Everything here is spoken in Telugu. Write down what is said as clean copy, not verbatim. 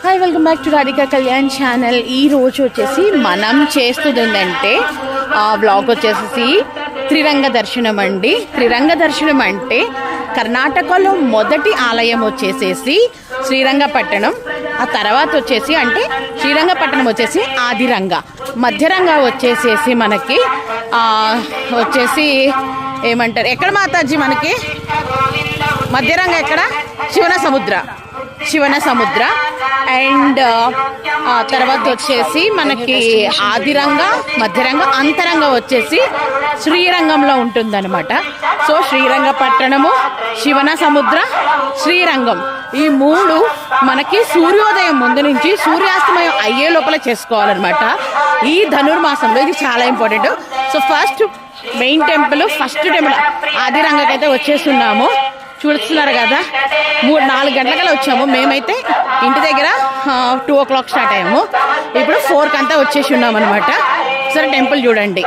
Hi welcome back to Radhika Kalyan channel. ఈ రోజు వచ్చేసి మనం చేస్తుంది ఏంటంటే బ్లాగ్ వచ్చేసి త్రిరంగ దర్శనం అండి. త్రిరంగ దర్శనం అంటే కర్ణాటకలో మొదటి ఆలయం వచ్చేసేసి శ్రీరంగపట్టణం. ఆ తర్వాత వచ్చేసి అంటే శ్రీరంగపట్టణం వచ్చేసి ఆదిరంగ, మధ్యరంగ వచ్చేసేసి మనకి వచ్చేసి ఏమంటారు ఎక్కడ మాతాజీ మనకి మధ్యరంగ ఎక్కడ శివన సముద్ర అండ్ తర్వాత వచ్చేసి మనకి ఆదిరంగ, మధ్యరంగ, అంతరంగ వచ్చేసి శ్రీరంగంలో ఉంటుందన్నమాట. సో శ్రీరంగపట్టణము, శివన సముద్ర, శ్రీరంగం ఈ మూడు మనకి సూర్యోదయం ముందు నుంచి సూర్యాస్తమయం అయ్యే లోపల చేసుకోవాలన్నమాట. ఈ ధనుర్మాసంలో ఇది చాలా important. So first main temple, first temple ఆదిరంగకైతే వచ్చేస్తున్నాము. చూస్తున్నారు కదా, 4 గంటలకల్లా వచ్చాము. మేమైతే ఇంటి దగ్గర 2 o'clock స్టార్ట్ అయ్యాము. ఇప్పుడు 4 కంతా వచ్చేసి ఉన్నాం అనమాట. సరే టెంపుల్ చూడండి.